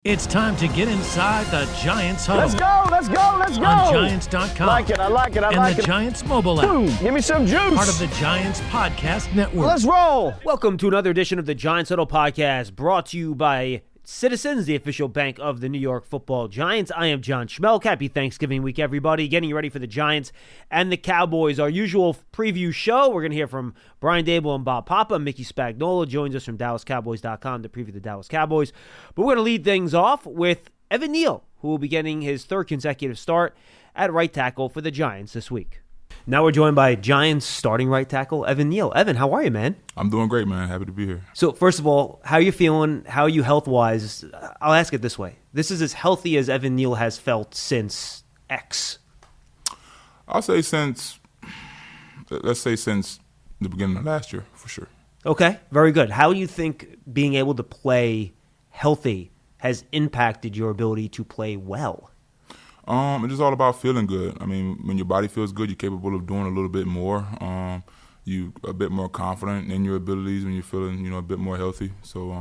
It's time to get inside the Giants Huddle. Let's go! On Giants.com. I like it. And the Giants mobile app. Boom, give me some juice. Part of the Giants Podcast Network. Let's roll. Welcome to another edition of the Giants Huddle Podcast, brought to you by Citizens, the official bank of the New York Football Giants. I am John Schmeelk. Happy Thanksgiving week, everybody. Getting you ready for the Giants and the Cowboys. Our usual preview show. We're going to hear from Brian Daboll and Bob Papa. Mickey Spagnola joins us from DallasCowboys.com to preview the Dallas Cowboys. But we're going to lead things off with Evan Neal, who will be getting his third consecutive start at right tackle for the Giants this week. Now we're joined by Giants starting right tackle, Evan Neal. Evan, how are you, man? I'm doing great, man. Happy to be here. So, first of all, how are you feeling? How are you health-wise? I'll ask it this way. This is as healthy as Evan Neal has felt since X. I'll say since the beginning of last year, for sure. Okay, very good. How do you think being able to play healthy has impacted your ability to play well? It's just all about feeling good. I mean, when your body feels good, you're capable of doing a little bit more. You a bit more confident in your abilities when you're feeling, a bit more healthy. So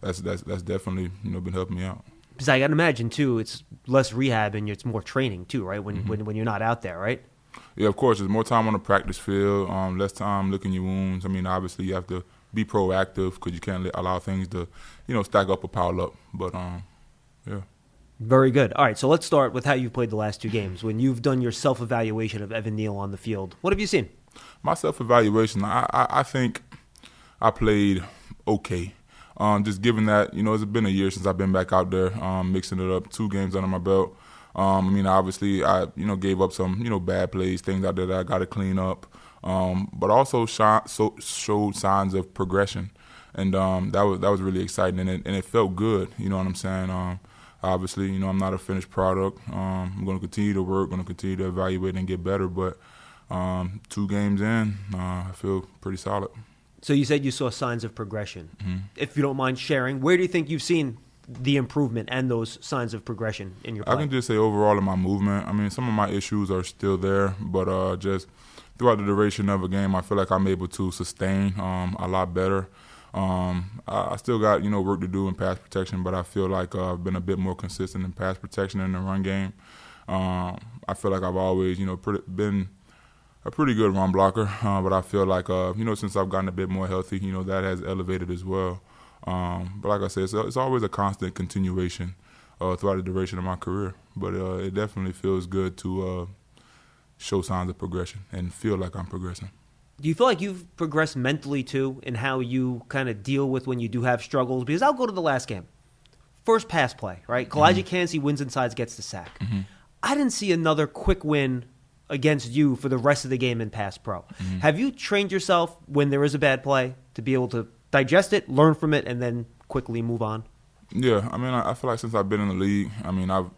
that's definitely, been helping me out. Because I can imagine too, it's less rehab and it's more training too, right? When you're not out there, right? Yeah, of course. There's more time on the practice field, less time licking your wounds. I mean, obviously you have to be proactive because you can't allow things to, stack up or pile up. But yeah. Very good. All right, so let's start with how you've played the last two games. When you've done your self-evaluation of Evan Neal on the field, what have you seen? My self-evaluation, I think I played okay. Just given that, it's been a year since I've been back out there, mixing it up, 2 games under my belt. Obviously, I, gave up some, bad plays, things out there that I got to clean up, but also showed signs of progression. And that was really exciting, and it felt good, you know what I'm saying? Obviously, I'm not a finished product. I'm going to continue to work, going to continue to evaluate and get better. But 2 games in, I feel pretty solid. So you said you saw signs of progression. Mm-hmm. If you don't mind sharing, where do you think you've seen the improvement and those signs of progression in your play? I can just say overall in my movement, some of my issues are still there. But just throughout the duration of a game, I feel like I'm able to sustain a lot better. I still got, work to do in pass protection, but I feel like I've been a bit more consistent in pass protection in the run game. I feel like I've always, been a pretty good run blocker, but I feel like, since I've gotten a bit more healthy, that has elevated as well. But like I said, it's always a constant continuation throughout the duration of my career. But it definitely feels good to show signs of progression and feel like I'm progressing. Do you feel like you've progressed mentally, too, in how you kind of deal with when you do have struggles? Because I'll go to the last game. First pass play, right? Kalijah Kancey wins inside, gets the sack. Mm-hmm. I didn't see another quick win against you for the rest of the game in pass pro. Mm-hmm. Have you trained yourself when there is a bad play to be able to digest it, learn from it, and then quickly move on? Yeah, I feel like since I've been in the league, I've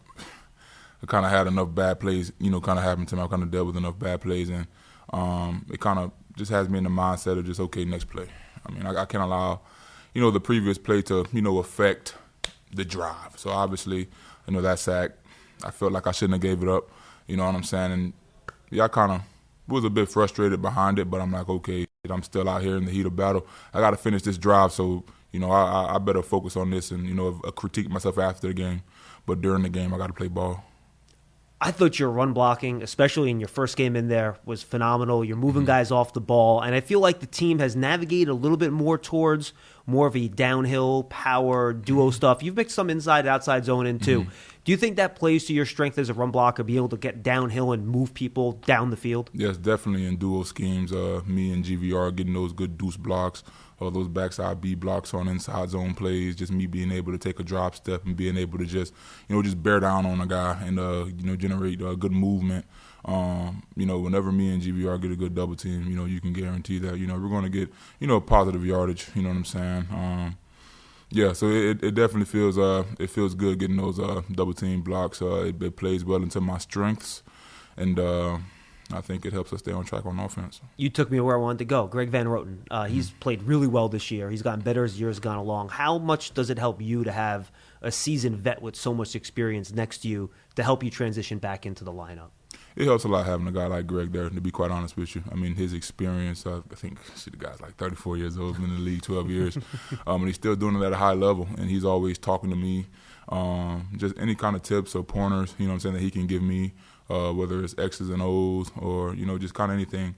kind of had enough bad plays, kind of happen to me. I've kind of dealt with enough bad plays, and it kind of just has me in the mindset of just, okay, next play. I can't allow, the previous play to, affect the drive. So obviously, that sack, I felt like I shouldn't have gave it up, you know what I'm saying? And yeah, I kind of was a bit frustrated behind it, but I'm like, okay, I'm still out here in the heat of battle. I got to finish this drive, so, I better focus on this and, critique myself after the game. But during the game, I got to play ball. I thought your run blocking, especially in your first game in there, was phenomenal. You're moving guys off the ball, and I feel like the team has navigated a little bit more towards more of a downhill power duo stuff. You've mixed some inside outside zone in too. Do you think that plays to your strength as a run blocker, be able to get downhill and move people down the field? Yes, definitely in duo schemes. Me and GVR getting those good deuce blocks, those backside B blocks on inside zone plays, just me being able to take a drop step and being able to just bear down on a guy and, generate good movement. Whenever me and GVR get a good double team, you can guarantee that, we're going to get, positive yardage, you know what I'm saying? Yeah, so it definitely feels good getting those double team blocks. It plays well into my strengths, and I think it helps us stay on track on offense. You took me where I wanted to go. Greg Van Roten, he's played really well this year. He's gotten better as the years gone along. How much does it help you to have a seasoned vet with so much experience next to you to help you transition back into the lineup? it helps a lot having a guy like Greg there, to be quite honest with you. I mean, his experience, I think the guy's like 34 years old, been in the league 12 years. And he's still doing it at a high level, and he's always talking to me. Just any kind of tips or pointers, you know what I'm saying, that he can give me, whether it's X's and O's or, you know, just kind of anything.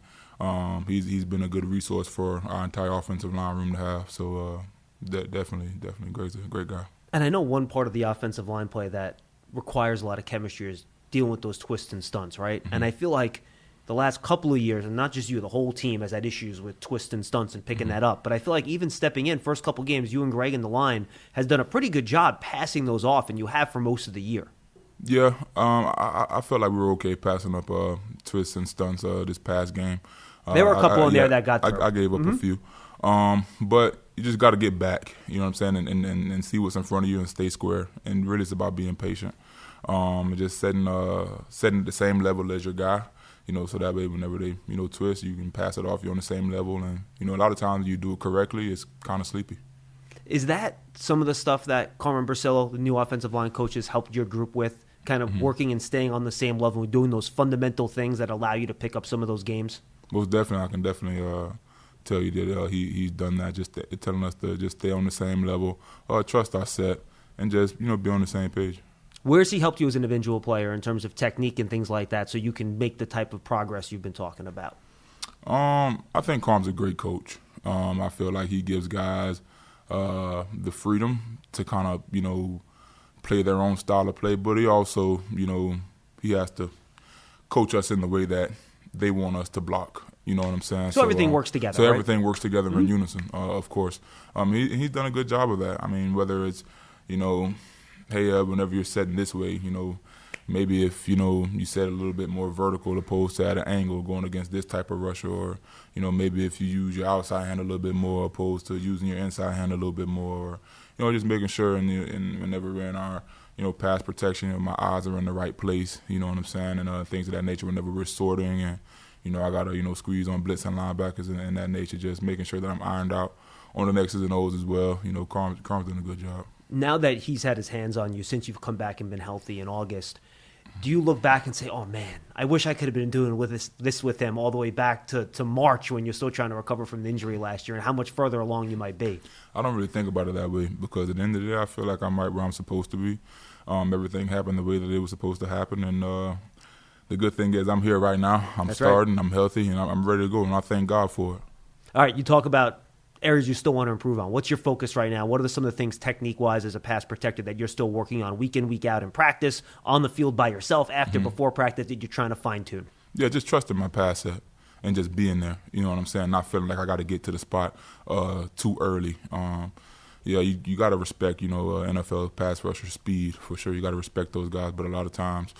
He's been a good resource for our entire offensive line room to have. So definitely Greg's a great guy. And I know one part of the offensive line play that requires a lot of chemistry is dealing with those twists and stunts, right? Mm-hmm. And I feel like the last couple of years, and not just you, the whole team has had issues with twists and stunts and picking that up. But I feel like even stepping in, first couple games, you and Greg in the line has done a pretty good job passing those off, and you have for most of the year. Yeah, I felt like we were okay passing up twists and stunts this past game. There were a couple in there that got through. I gave up a few. But you just got to get back, you know what I'm saying, and see what's in front of you and stay square. And really it's about being patient. Just setting at the same level as your guy, you know, so that way whenever they, you know, twist, you can pass it off. You're on the same level. And, you know, a lot of times you do it correctly, it's kind of sleepy. Is that some of the stuff that Carmen Barcelo, the new offensive line coach, has helped your group with, kind of working and staying on the same level and doing those fundamental things that allow you to pick up some of those games? Most definitely. I can definitely tell you that he's done that, just telling us to just stay on the same level, trust our set, and just, you know, be on the same page. Where's he helped you as an individual player in terms of technique and things like that so you can make the type of progress you've been talking about? I think Carm's a great coach. I feel like he gives guys the freedom to kind of, you know, play their own style of play, but he also, you know, he has to coach us in the way that they want us to block. You know what I'm saying? So everything works together, So right? everything works together in unison, of course. He's done a good job of that. I mean, whether it's, you know, hey, whenever you're setting this way, you know, maybe if, you know, you set a little bit more vertical opposed to at an angle going against this type of rusher, or, you know, maybe if you use your outside hand a little bit more opposed to using your inside hand a little bit more, or, you know, just making sure whenever we're in our, you know, pass protection, you know, my eyes are in the right place, you know what I'm saying, and things of that nature whenever we're sorting, and, you know, I got to, you know, squeeze on blitz and linebackers and that nature, just making sure that I'm ironed out on the X's and O's as well. You know, Carm's doing a good job. Now that he's had his hands on you since you've come back and been healthy in August, do you look back and say, oh, man, I wish I could have been doing this with him all the way back to March when you're still trying to recover from the injury last year, and how much further along you might be? I don't really think about it that way, because at the end of the day, I feel like I'm right where I'm supposed to be. Everything happened the way that it was supposed to happen, and the good thing is I'm here right now. I'm starting, right. I'm healthy, and I'm ready to go, and I thank God for it. All right, you talk about areas you still want to improve on. What's your focus right now? What are some of the things technique-wise as a pass protector that you're still working on week in, week out in practice, on the field by yourself, after, before practice, that you're trying to fine-tune? Yeah, just trusting my pass set and just being there. You know what I'm saying? Not feeling like I got to get to the spot too early. Yeah, you got to respect, you know, NFL pass rusher speed, for sure. You got to respect those guys, but a lot of times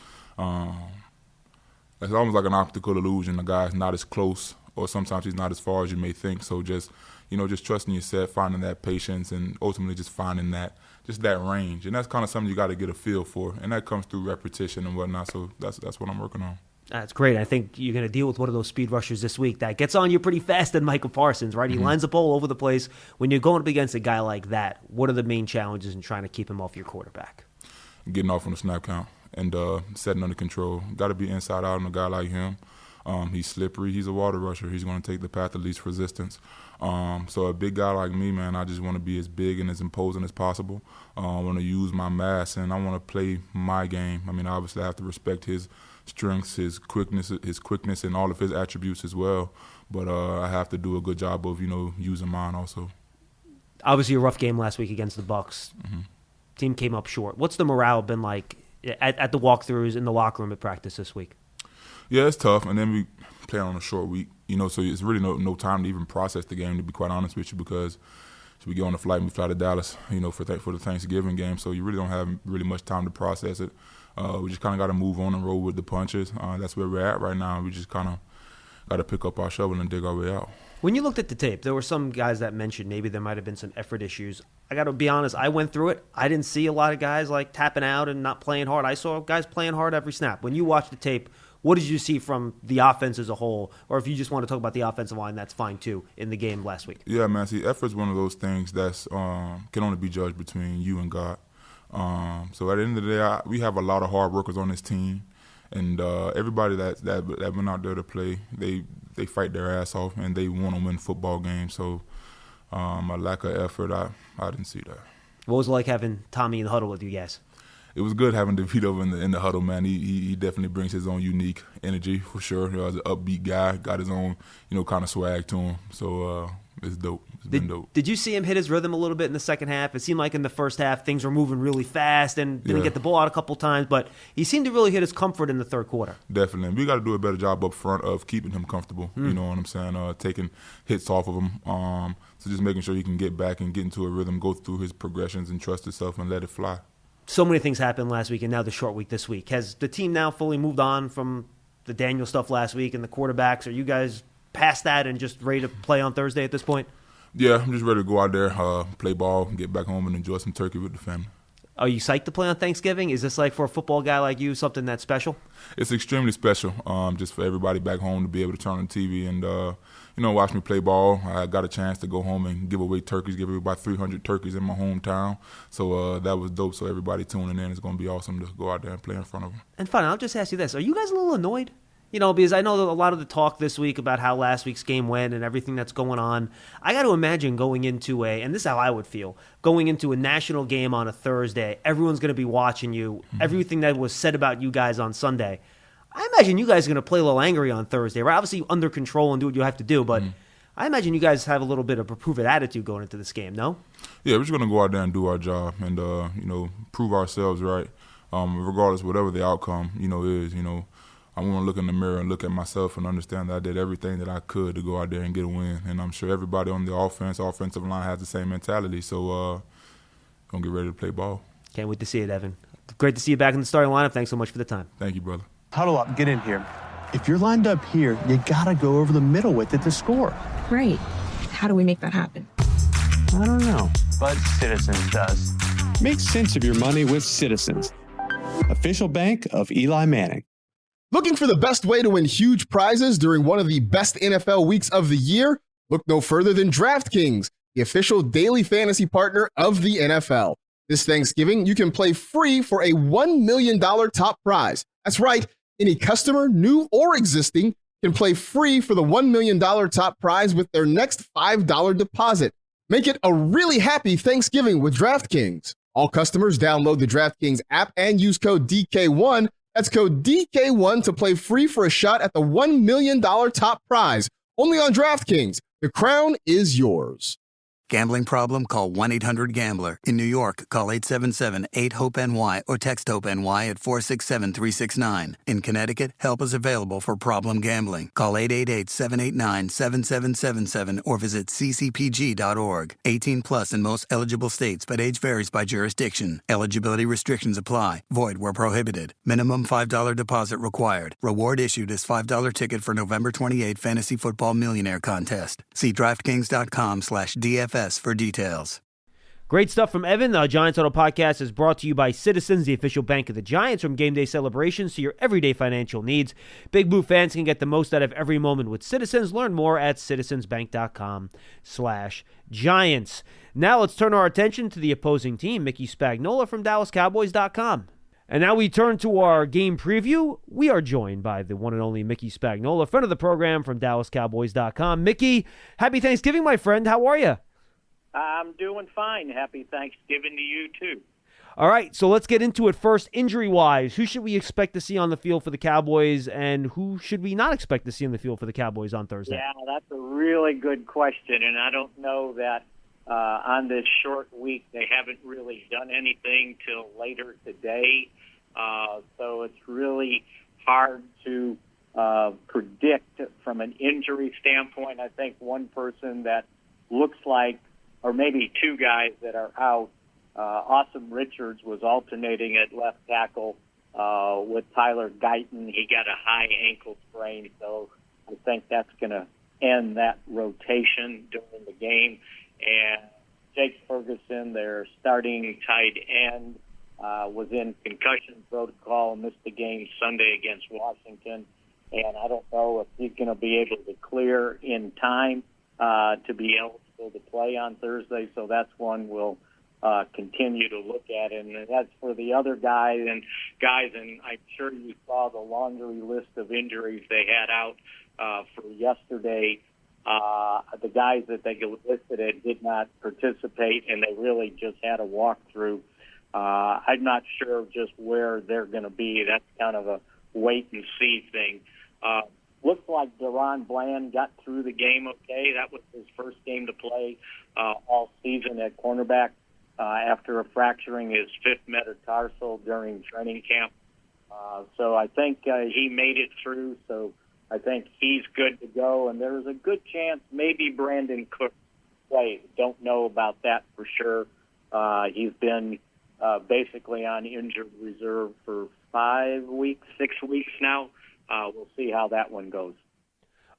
it's almost like an optical illusion. The guy's not as close, or sometimes he's not as far as you may think. So just, you know, just trusting your set, finding that patience, and ultimately just finding that range. And that's kind of something you got to get a feel for, and that comes through repetition and whatnot. So that's what I'm working on. That's great. I think you're going to deal with one of those speed rushers this week that gets on you pretty fast than Micah Parsons, right? He lines up all over the place. When you're going up against a guy like that, what are the main challenges in trying to keep him off your quarterback? Getting off on the snap count and setting under control. Got to be inside out on a guy like him. He's slippery. He's a water rusher. He's going to take the path of least resistance. So a big guy like me, man, I just want to be as big and as imposing as possible. I want to use my mass, and I want to play my game. I mean, obviously I have to respect his strengths, his quickness, and all of his attributes as well. But I have to do a good job of, you know, using mine also. Obviously, a rough game last week against the Bucs. Team came up short. What's the morale been like at the walkthroughs, in the locker room, at practice this week? Yeah, it's tough, and then we play on a short week, you know, so it's really no time to even process the game, to be quite honest with you, because we go on a flight and we fly to Dallas, you know, for the Thanksgiving game, so you really don't have really much time to process it. We just kind of got to move on and roll with the punches. That's where we're at right now. We just kind of got to pick up our shovel and dig our way out. When you looked at the tape, there were some guys that mentioned maybe there might have been some effort issues. I got to be honest, I went through it. I didn't see a lot of guys like tapping out and not playing hard. I saw guys playing hard every snap. When you watched the tape, what did you see from the offense as a whole? Or if you just want to talk about the offensive line, that's fine too, in the game last week. Yeah, man, see, effort's one of those things that's can only be judged between you and God. So at the end of the day, we have a lot of hard workers on this team, And everybody that went out there to play, they fight their ass off, and they want to win football games. So a lack of effort, I didn't see that. What was it like having Tommy in the huddle with you guys? It was good having DeVito in the huddle, man. He definitely brings his own unique energy for sure. He's an upbeat guy, got his own kind of swag to him. So it's dope. It's been dope. Did you see him hit his rhythm a little bit in the second half? It seemed like in the first half things were moving really fast and didn't get the ball out a couple times, but he seemed to really hit his comfort in the third quarter. Definitely. We got to do a better job up front of keeping him comfortable. You know what I'm saying? Taking hits off of him. So just making sure he can get back and get into a rhythm, go through his progressions and trust himself and let it fly. So many things happened last week and now the short week this week. Has the team now fully moved on from the Daniel stuff last week and the quarterbacks? Are you guys past that and just ready to play on Thursday at this point? Yeah, I'm just ready to go out there, play ball, get back home and enjoy some turkey with the family. Are you psyched to play on Thanksgiving? Is this, like, for a football guy like you, something that's special? It's extremely special, just for everybody back home to be able to turn on TV and, watch me play ball. I got a chance to go home and give away turkeys, give away about 300 turkeys in my hometown. So that was dope. So everybody tuning in, it's going to be awesome to go out there and play in front of them. And fine, I'll just ask you this. Are you guys a little annoyed? Because I know a lot of the talk this week about how last week's game went and everything that's going on. I got to imagine going into and this is how I would feel, going into a national game on a Thursday, everyone's going to be watching you, everything that was said about you guys on Sunday. I imagine you guys are going to play a little angry on Thursday, right? Obviously under control and do what you have to do, but I imagine you guys have a little bit of a prove-it attitude going into this game, no? Yeah, we're just going to go out there and do our job and, prove ourselves right, regardless of whatever the outcome, is, I want to look in the mirror and look at myself and understand that I did everything that I could to go out there and get a win. And I'm sure everybody on the offensive line has the same mentality. So, going to get ready to play ball. Can't wait to see it, Evan. Great to see you back in the starting lineup. Thanks so much for the time. Thank you, brother. Huddle up, get in here. If you're lined up here, you gotta go over the middle with it to score. Right. How do we make that happen? I don't know, but Citizens does. Make sense of your money with Citizens, official bank of Eli Manning. Looking for the best way to win huge prizes during one of the best NFL weeks of the year? Look no further than DraftKings, the official daily fantasy partner of the NFL. This Thanksgiving, you can play free for a $1 million top prize. That's right, any customer, new or existing, can play free for the $1 million top prize with their next $5 deposit. Make it a really happy Thanksgiving with DraftKings. All customers download the DraftKings app and use code DK1. That's code DK1 to play free for a shot at the $1 million top prize. Only on DraftKings. The crown is yours. Gambling problem? Call 1-800-GAMBLER. In New York, call 877-8-HOPE-NY or text HOPE-NY at 467-369. In Connecticut, help is available for problem gambling. Call 888-789-7777 or visit ccpg.org. 18 plus in most eligible states, but age varies by jurisdiction. Eligibility restrictions apply. Void where prohibited. Minimum $5 deposit required. Reward issued as $5 ticket for November 28 Fantasy Football Millionaire Contest. See DraftKings.com/DFS for details. Great stuff from Evan. The Giants Huddle podcast is brought to you by Citizens, the official bank of the Giants. From game day celebrations to your everyday financial needs, Big Blue fans can get the most out of every moment with Citizens. Learn more at citizensbank.com/Giants. Now let's turn our attention to the opposing team, Mickey Spagnola from DallasCowboys.com. And now we turn to our game preview. We are joined by the one and only Mickey Spagnola, friend of the program from DallasCowboys.com. Mickey, happy Thanksgiving, my friend. How are you? I'm doing fine. Happy Thanksgiving to you, too. All right, so let's get into it first. Injury-wise, who should we expect to see on the field for the Cowboys, and who should we not expect to see on the field for the Cowboys on Thursday? Yeah, that's a really good question, and I don't know that on this short week they haven't really done anything till later today. So it's really hard to predict from an injury standpoint. I think one person that looks like, or maybe two guys that are out, Awesome Richards was alternating at left tackle with Tyler Guyton. He got a high ankle sprain, so I think that's going to end that rotation during the game. And Jake Ferguson, their starting tight end, was in concussion protocol and missed the game Sunday against Washington. And I don't know if he's going to be able to clear in time to be eligible to play on Thursday. So that's one we'll continue to look at. And as for the other guy, and guys, and I'm sure you saw the laundry list of injuries they had out for yesterday. The guys that they listed it did not participate, and they really just had a walkthrough. I'm not sure just where they're going to be. That's kind of a wait-and-see thing. Looks like Deron Bland got through the game okay. That was his first game to play all season at cornerback after fracturing his fifth metatarsal during training camp. So I think he made it through, so I think he's good to go. And there's a good chance maybe Brandon Cook plays. Don't know about that for sure. He's been basically on injured reserve for 6 weeks now. We'll see how that one goes.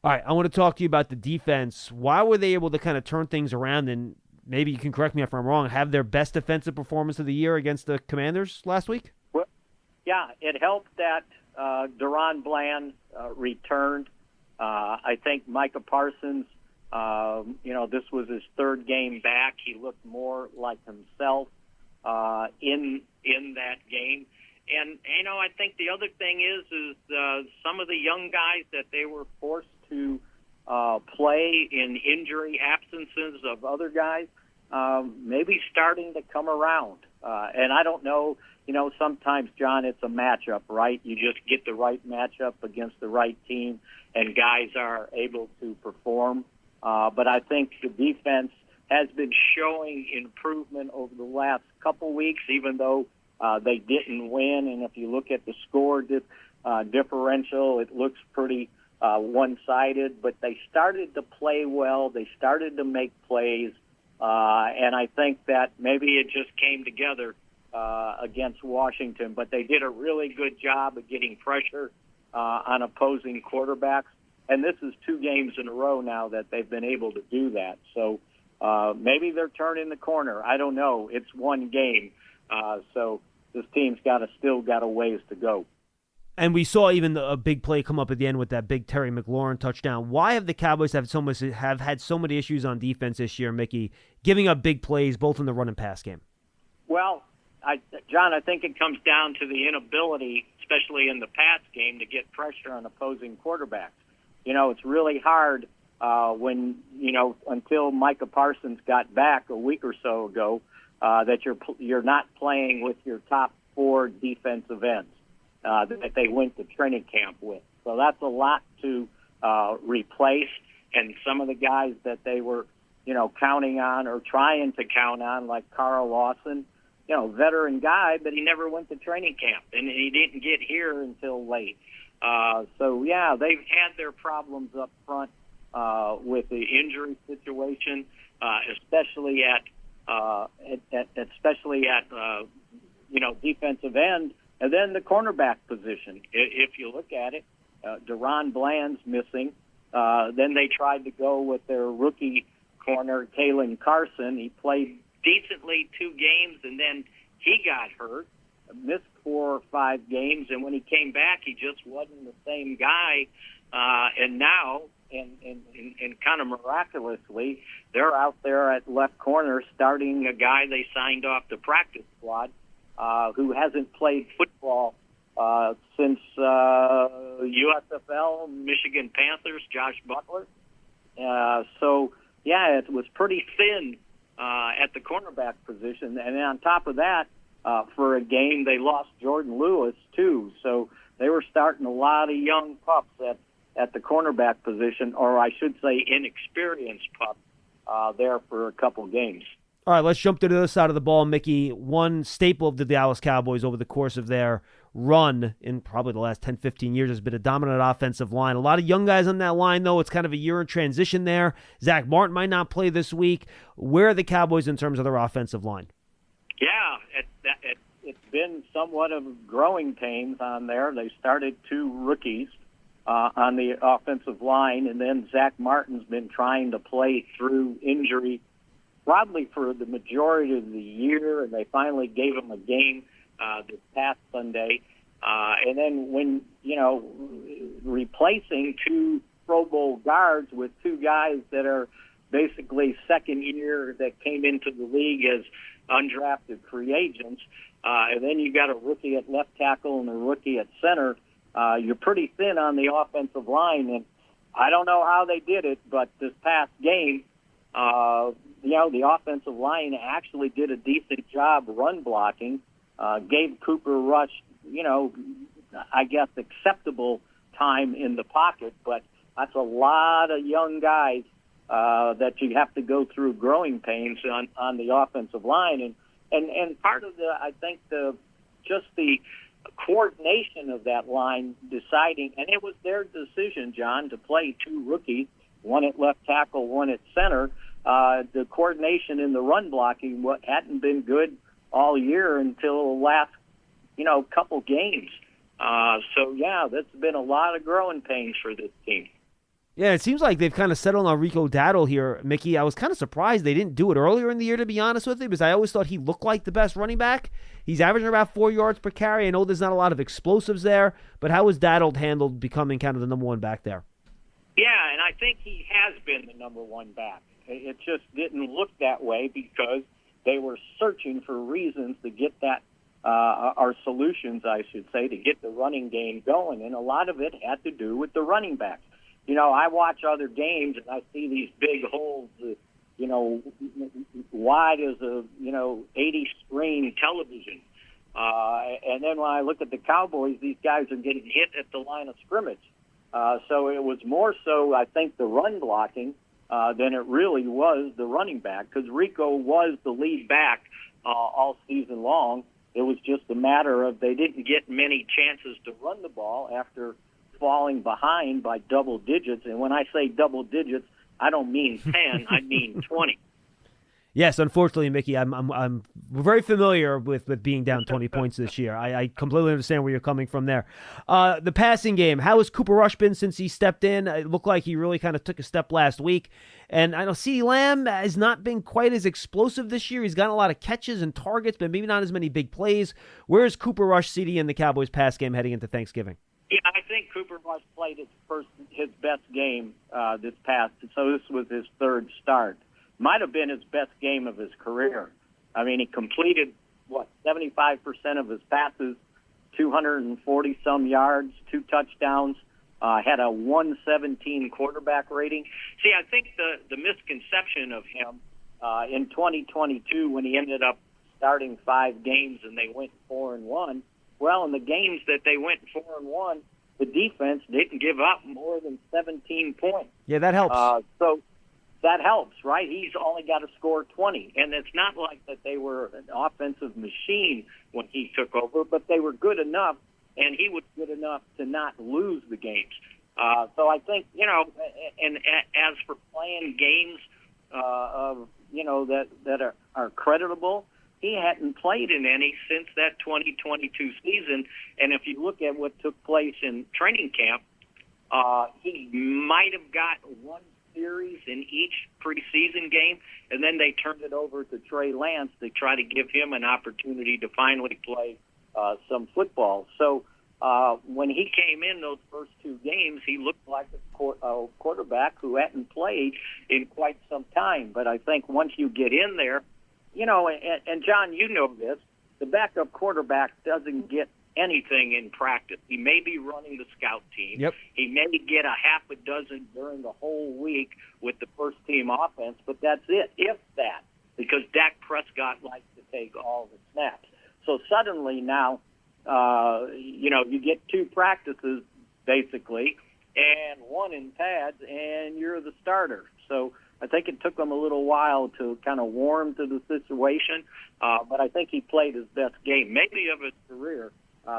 All right, I want to talk to you about the defense. Why were they able to kind of turn things around and, maybe you can correct me if I'm wrong, have their best defensive performance of the year against the Commanders last week? Well, yeah, it helped that Deron Bland returned. I think Micah Parsons, this was his third game back. He looked more like himself in that game. And, I think the other thing is some of the young guys that they were forced to play in injury absences of other guys, maybe starting to come around. And I don't know, sometimes, John, it's a matchup, right? You just get the right matchup against the right team, and guys are able to perform. But I think the defense has been showing improvement over the last couple weeks, even though they didn't win. And if you look at the score differential, it looks pretty one-sided. But they started to play well. They started to make plays. And I think that maybe it just came together against Washington. But they did a really good job of getting pressure on opposing quarterbacks. And this is 2 games in a row now that they've been able to do that. So maybe they're turning the corner. I don't know. It's one game. So this team's still got a ways to go. And we saw even a big play come up at the end with that big Terry McLaurin touchdown. Why have the Cowboys have had so many issues on defense this year, Mickey, giving up big plays both in the run and pass game? Well, John, I think it comes down to the inability, especially in the pass game, to get pressure on opposing quarterbacks. It's really hard when, until Micah Parsons got back a week or so ago, that you're not playing with your top 4 defensive ends that they went to training camp with. So that's a lot to replace. And some of the guys that they were, counting on or trying to count on, like Carl Lawson, veteran guy, but he never went to training camp, and he didn't get here until late. They've had their problems up front with the injury situation, especially at defensive end, and then the cornerback position. If you look at it, Deron Bland's missing. Then they tried to go with their rookie corner, Kalen Carson. He played decently 2 games, and then he got hurt, missed 4 or 5 games, and when he came back, he just wasn't the same guy. And now, and kind of miraculously, they're out there at left corner starting a guy they signed off the practice squad who hasn't played football since USFL, Michigan Panthers, Josh Butler. It was pretty thin at the cornerback position. And then on top of that, for a game, they lost Jordan Lewis, too. So they were starting a lot of young pups at the cornerback position, or I should say inexperienced pups there for a couple games. All right, let's jump to the other side of the ball, Mickey. One staple of the Dallas Cowboys over the course of their run in probably the last 10, 15 years has been a dominant offensive line. A lot of young guys on that line, though. It's kind of a year in transition there. Zach Martin might not play this week. Where are the Cowboys in terms of their offensive line? Yeah, it's been somewhat of growing pains on there. They started 2 rookies on the offensive line, and then Zach Martin's been trying to play through injury probably for the majority of the year, and they finally gave him a game this past Sunday. And then when, replacing 2 Pro Bowl guards with 2 guys that are basically second year that came into the league as undrafted free agents. And then you got a rookie at left tackle and a rookie at center. You're pretty thin on the offensive line, and I don't know how they did it, but this past game, the offensive line actually did a decent job run blocking, gave Cooper Rush, I guess acceptable time in the pocket, but that's a lot of young guys that you have to go through growing pains on the offensive line, and part of I think the coordination of that line deciding, and it was their decision, John, to play two rookies, one at left tackle, one at center. The coordination in the run blocking hadn't been good all year until the last, couple games. That's been a lot of growing pains for this team. Yeah, it seems like they've kind of settled on Rico Dowdle here, Mickey. I was kind of surprised they didn't do it earlier in the year, to be honest with you, because I always thought he looked like the best running back. He's averaging about 4 yards per carry. I know there's not a lot of explosives there, but how was Dowdle handled becoming kind of the number one back there? Yeah, and I think he has been the number one back. It just didn't look that way because they were searching for reasons to get that, or solutions, I should say, to get the running game going, and a lot of it had to do with the running backs. I watch other games and I see these big holes, wide as a, 80-screen television. And then when I look at the Cowboys, these guys are getting hit at the line of scrimmage. So it was more so, I think, the run blocking than it really was the running back, because Rico was the lead back all season long. It was just a matter of they didn't get many chances to run the ball after falling behind by double digits. And when I say double digits, I don't mean 10, I mean 20. Yes, unfortunately, Mickey, I'm very familiar with being down 20 points this year. I completely understand where you're coming from there. The passing game, how has Cooper Rush been since he stepped in? It looked like he really kind of took a step last week. And I know CeeDee Lamb has not been quite as explosive this year. He's gotten a lot of catches and targets, but maybe not as many big plays. Where is Cooper Rush, CeeDee, in the Cowboys pass game heading into Thanksgiving? Yeah, I think Cooper Rush played his best game this past, so this was his third start. Might have been his best game of his career. I mean, he completed, 75% of his passes, 240-some yards, 2 touchdowns, had a 117 quarterback rating. See, I think the misconception of him in 2022 when he ended up starting 5 games and they went 4-1, well, in the games that they went 4-1, the defense didn't give up more than 17 points. Yeah, that helps. So that helps, right? He's only got to score 20. And it's not like that they were an offensive machine when he took over, but they were good enough, and he was good enough to not lose the games. So I think, and as for playing games that are creditable, he hadn't played in any since that 2022 season. And if you look at what took place in training camp, he might have got one series in each preseason game, and then they turned it over to Trey Lance to try to give him an opportunity to finally play some football. So when he came in those first 2 games, he looked like a quarterback who hadn't played in quite some time. But I think once you get in there, and John, you know this, the backup quarterback doesn't get anything in practice. He may be running the scout team. Yep. He may get a half a dozen during the whole week with the first-team offense, but that's it, if that, because Dak Prescott likes to take all the snaps. So suddenly now, you get 2 practices, basically, and 1 in pads, and you're the starter. So I think it took him a little while to kind of warm to the situation, but I think he played his best game, maybe of his career,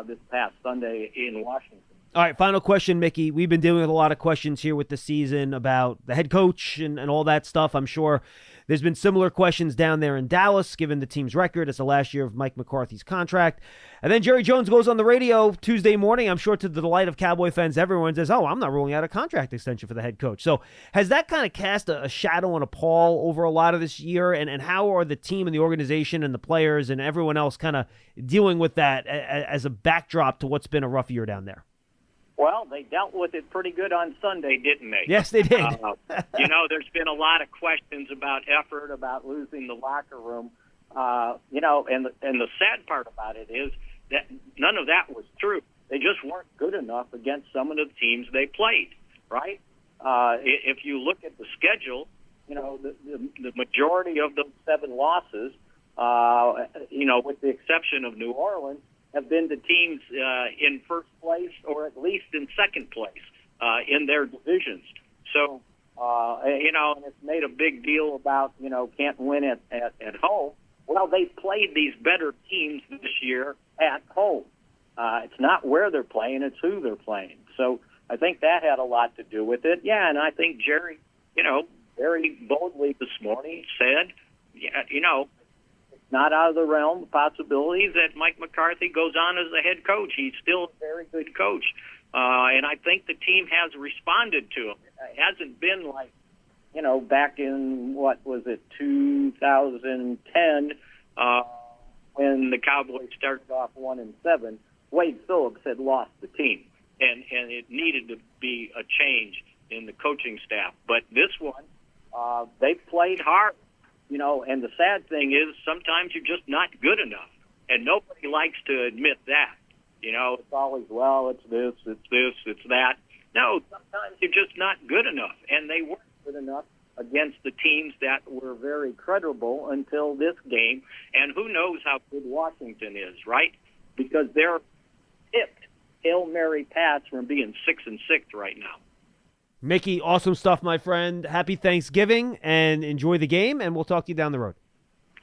this past Sunday in Washington. All right, final question, Mickey. We've been dealing with a lot of questions here with the season about the head coach and all that stuff. I'm sure there's been similar questions down there in Dallas, given the team's record. It's the last year of Mike McCarthy's contract. And then Jerry Jones goes on the radio Tuesday morning, I'm sure to the delight of Cowboy fans, everyone says, I'm not ruling out a contract extension for the head coach. So has that kind of cast a shadow and a pall over a lot of this year? And how are the team and the organization and the players and everyone else kind of dealing with that as a backdrop to what's been a rough year down there? Well, they dealt with it pretty good on Sunday, didn't they? Yes, they did. There's been a lot of questions about effort, about losing the locker room. And the sad part about it is that none of that was true. They just weren't good enough against some of the teams they played, right? If you look at the schedule, the majority of those 7 losses, with the exception of New Orleans, have been to teams in first place or at least in second place in their divisions. So, and it's made a big deal about, can't win at home. Well, they've played these better teams this year at home. It's not where they're playing, it's who they're playing. So I think that had a lot to do with it. Yeah, and I think Jerry, very boldly this morning said, it's not out of the realm of possibility that Mike McCarthy goes on as the head coach. He's still a very good coach. And I think the team has responded to him. It hasn't been like, back in, 2010, when the Cowboys started off 1-7, Wade Phillips had lost the team. And it needed to be a change in the coaching staff. But this one, they played hard. And the sad thing is sometimes you're just not good enough. And nobody likes to admit that. It's always, it's this, it's that. No, sometimes you're just not good enough. And they weren't good enough against the teams that were very credible until this game. And who knows how good Washington is, right? Because they're tipped Hail Mary pass from being 6-6 right now. Mickey, awesome stuff, my friend. Happy Thanksgiving, and enjoy the game, and we'll talk to you down the road.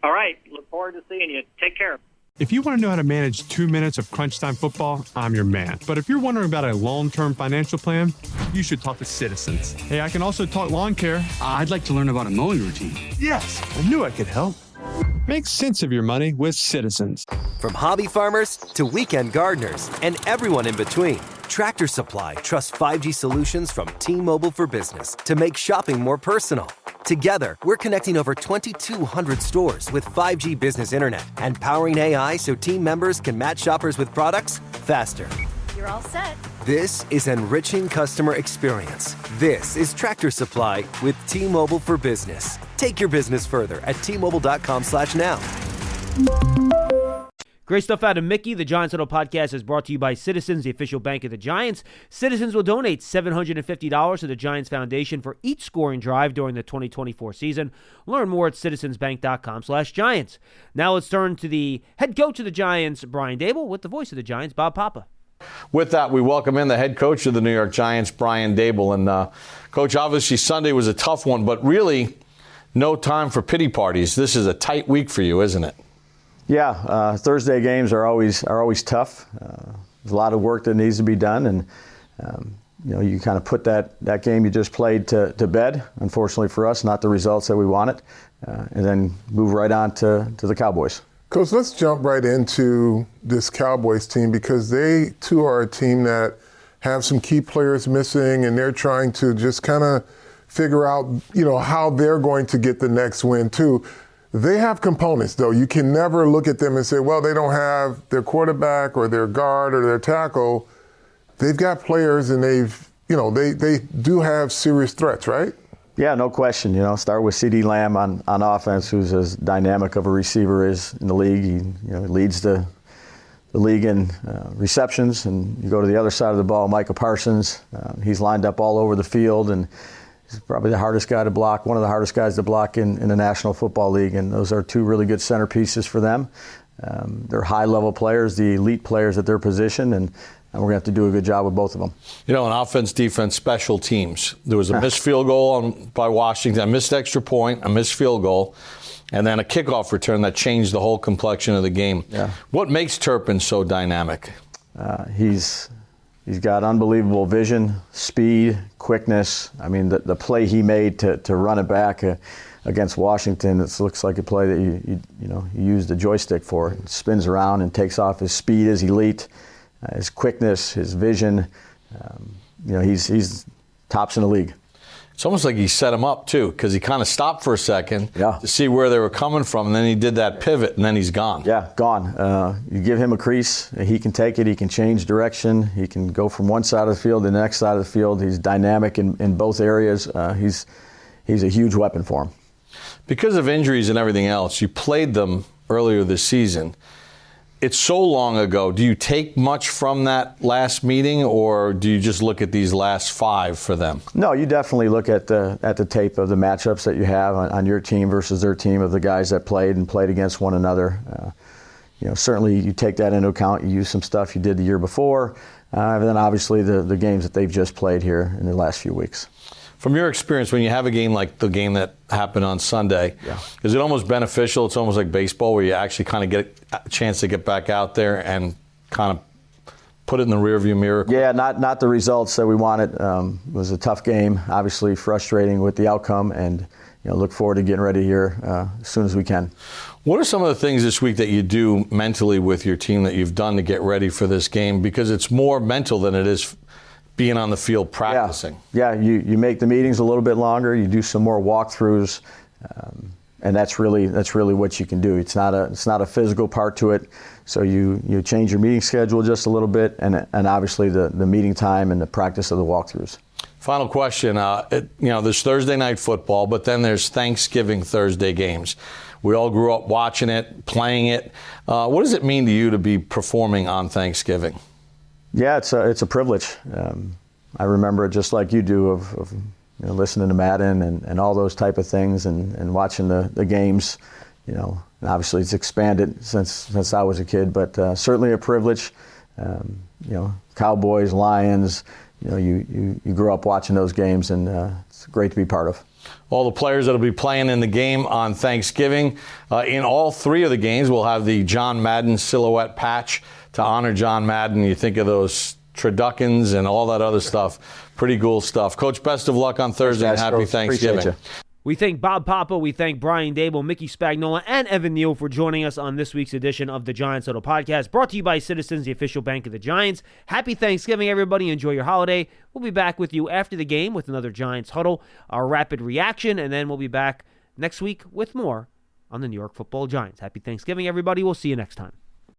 All right. Look forward to seeing you. Take care. If you want to know how to manage 2 minutes of crunch time football, I'm your man. But if you're wondering about a long-term financial plan, you should talk to Citizens. Hey, I can also talk lawn care. I'd like to learn about a mowing routine. Yes, I knew I could help. Make sense of your money with Citizens. From hobby farmers to weekend gardeners and everyone in between, Tractor Supply trusts 5G solutions from T-Mobile for Business to make shopping more personal. Together, we're connecting over 2,200 stores with 5G business internet and powering AI so team members can match shoppers with products faster. You're all set. This is enriching customer experience. This is Tractor Supply with T-Mobile for Business. Take your business further at T-Mobile.com/now. Great stuff out of Mickey. The Giants Huddle podcast is brought to you by Citizens, the official bank of the Giants. Citizens will donate $750 to the Giants Foundation for each scoring drive during the 2024 season. Learn more at citizensbank.com/Giants. Now let's turn to the head coach of the Giants, Brian Daboll, with the voice of the Giants, Bob Papa. With that, we welcome in the head coach of the New York Giants, Brian Daboll. And, Coach, obviously Sunday was a tough one, but really no time for pity parties. This is a tight week for you, isn't it? Yeah, Thursday games are always tough. There's a lot of work that needs to be done, and you kind of put that game you just played to bed. Unfortunately for us, not the results that we wanted, and then move right on to the Cowboys. Coach, let's jump right into this Cowboys team, because they too are a team that have some key players missing, and they're trying to just kind of figure out, how they're going to get the next win too. They have components, though. You can never look at them and say, well, they don't have their quarterback or their guard or their tackle. They've got players, and they do have serious threats, right? Yeah, no question. Start with CeeDee Lamb on offense, who's as dynamic of a receiver is in the league. He leads the league in receptions, and you go to the other side of the ball, Micah Parsons. He's lined up all over the field, and he's probably the hardest guy to block, one of the hardest guys to block in the National Football League, and those are two really good centerpieces for them. They're high-level players, the elite players at their position, and we're going to have to do a good job with both of them. In offense, defense, special teams. There was a missed field goal by Washington, a missed extra point, a missed field goal, and then a kickoff return that changed the whole complexion of the game. Yeah. What makes Turpin so dynamic? He's got unbelievable vision, speed, quickness. I mean, the play he made to run it back against Washington, it looks like a play that you use the joystick for. It spins around and takes off. His speed is elite. His quickness, his vision, he's tops in the league. It's almost like he set him up, too, because he kind of stopped for a second to see where they were coming from, and then he did that pivot, and then he's gone. Yeah, gone. You give him a crease, he can take it, he can change direction, he can go from one side of the field to the next side of the field. He's dynamic in both areas. He's a huge weapon for him. Because of injuries and everything else, you played them earlier this season. It's so long ago. Do you take much from that last meeting, or do you just look at these last 5 for them? No, you definitely look at the tape of the matchups that you have on your team versus their team, of the guys that played against one another. Certainly you take that into account. You use some stuff you did the year before, and then obviously the games that they've just played here in the last few weeks. From your experience, when you have a game like the game that happened on Sunday, is it almost beneficial? It's almost like baseball, where you actually kind of get a chance to get back out there and kind of put it in the rearview mirror? Yeah, not the results that we wanted. It was a tough game, obviously frustrating with the outcome, and look forward to getting ready here as soon as we can. What are some of the things this week that you do mentally with your team that you've done to get ready for this game? Because it's more mental than it is being on the field practicing. Yeah, you make the meetings a little bit longer. You do some more walkthroughs, and that's really what you can do. It's not a physical part to it. So you change your meeting schedule just a little bit, and obviously the meeting time and the practice of the walkthroughs. Final question. There's Thursday night football, but then there's Thanksgiving Thursday games. We all grew up watching it, playing it. What does it mean to you to be performing on Thanksgiving? Yeah, it's a privilege. I remember it just like you do of listening to Madden and all those type of things and watching the games. And obviously it's expanded since I was a kid, but certainly a privilege. Cowboys, Lions. You grew up watching those games, and it's great to be part of. All the players that will be playing in the game on Thanksgiving. In all 3 of the games, we'll have the John Madden silhouette patch to honor John Madden. You think of those turduckens and all that other stuff. Pretty cool stuff. Coach, best of luck on Thursday, and happy Thanksgiving. We thank Bob Papa, we thank Brian Daboll, Mickey Spagnola, and Evan Neal for joining us on this week's edition of the Giants Huddle podcast, brought to you by Citizens, the official bank of the Giants. Happy Thanksgiving, everybody. Enjoy your holiday. We'll be back with you after the game with another Giants Huddle, our rapid reaction, and then we'll be back next week with more on the New York Football Giants. Happy Thanksgiving, everybody. We'll see you next time.